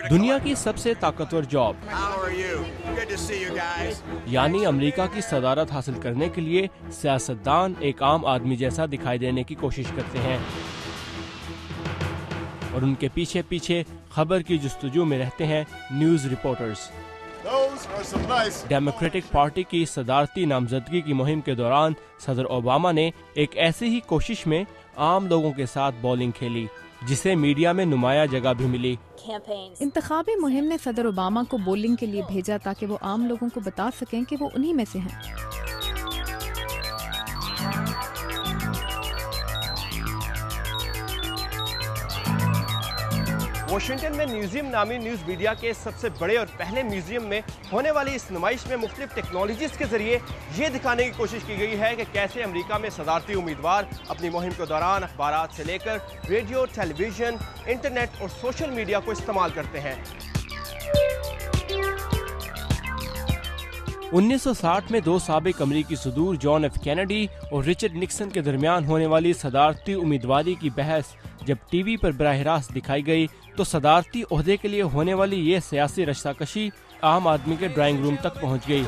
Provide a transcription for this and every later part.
دنیا کی سب سے طاقتور جاب یعنی امریکہ کی صدارت حاصل کرنے کے لیے سیاستدان ایک عام آدمی جیسا دکھائی دینے کی کوشش کرتے ہیں اور ان کے پیچھے پیچھے خبر کی جستجو میں رہتے ہیں نیوز رپورٹرز۔ ڈیموکریٹک پارٹی کی صدارتی نامزدگی کی مہم کے دوران صدر اوباما نے ایک ایسی ہی کوشش میں عام لوگوں کے ساتھ بولنگ کھیلی جسے میڈیا میں نمایاں جگہ بھی ملی۔ انتخابی مہم نے صدر اوباما کو بولنگ کے لیے بھیجا تاکہ وہ عام لوگوں کو بتا سکیں کہ وہ انہی میں سے ہیں۔ واشنگٹن میں میوزیم نامی نیوز میڈیا کے سب سے بڑے اور پہلے میوزیم میں ہونے والی اس نمائش میں مختلف ٹیکنالوجیز کے ذریعے یہ دکھانے کی کوشش کی گئی ہے کہ کیسے امریکہ میں صدارتی امیدوار اپنی مہم کے دوران اخبارات سے لے کر ریڈیو، ٹیلی ویژن، انٹرنیٹ اور سوشل میڈیا کو استعمال کرتے ہیں۔ 1960 میں دو سابق امریکی صدور جان ایف کینیڈی اور رچرڈ نکسن کے درمیان ہونے والی صدارتی امیدواری کی بحث جب ٹی وی پر براہ راست دکھائی گئی تو صدارتی عہدے کے لیے ہونے والی یہ سیاسی رشتہ کشی عام آدمی کے ڈرائنگ روم تک پہنچ گئی،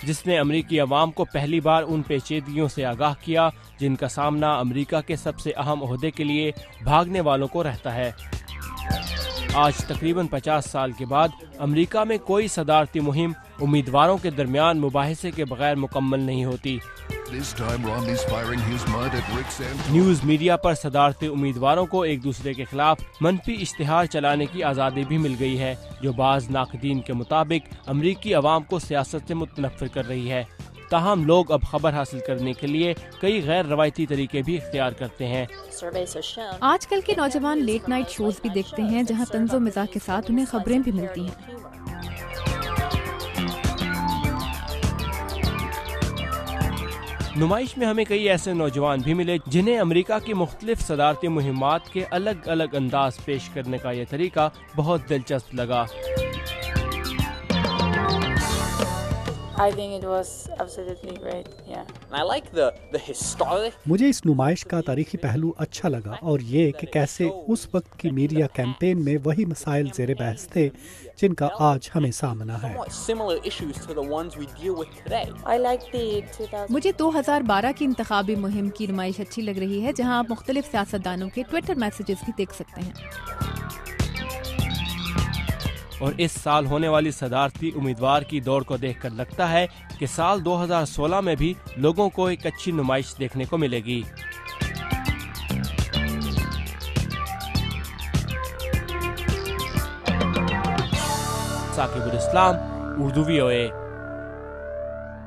جس نے امریکی عوام کو پہلی بار ان پیچیدگیوں سے آگاہ کیا جن کا سامنا امریکہ کے سب سے اہم عہدے کے لیے بھاگنے والوں کو رہتا ہے۔ آج تقریباً 50 سال کے بعد امریکہ میں کوئی صدارتی مہم امیدواروں کے درمیان مباحثے کے بغیر مکمل نہیں ہوتی۔ نیوز میڈیا پر صدارتی امیدواروں کو ایک دوسرے کے خلاف منفی اشتہار چلانے کی آزادی بھی مل گئی ہے، جو بعض ناقدین کے مطابق امریکی عوام کو سیاست سے متنفر کر رہی ہے۔ تاہم لوگ اب خبر حاصل کرنے کے لیے کئی غیر روایتی طریقے بھی اختیار کرتے ہیں۔ آج کل کے نوجوان لیٹ نائٹ شوز بھی دیکھتے ہیں جہاں طنز و مزاح کے ساتھ انہیں خبریں بھی ملتی ہیں۔ نمائش میں ہمیں کئی ایسے نوجوان بھی ملے جنہیں امریکہ کی مختلف صدارتی مہمات کے الگ الگ انداز پیش کرنے کا یہ طریقہ بہت دلچسپ لگا۔ مجھے اس نمائش کا تاریخی پہلو اچھا لگا اور یہ کہ کیسے اس وقت کی میڈیا کیمپین میں وہی مسائل زیر بحث تھے جن کا آج ہمیں سامنا ہے۔ مجھے 2012 کی انتخابی مہم کی نمائش اچھی لگ رہی ہے جہاں آپ مختلف سیاستدانوں کے ٹویٹر میسیجز بھی دیکھ سکتے ہیں۔ اور اس سال ہونے والی صدارتی امیدوار کی دوڑ کو دیکھ کر لگتا ہے کہ سال 2016 میں بھی لوگوں کو ایک اچھی نمائش دیکھنے کو ملے گی۔ ثاقب الاسلام، اردو VOA۔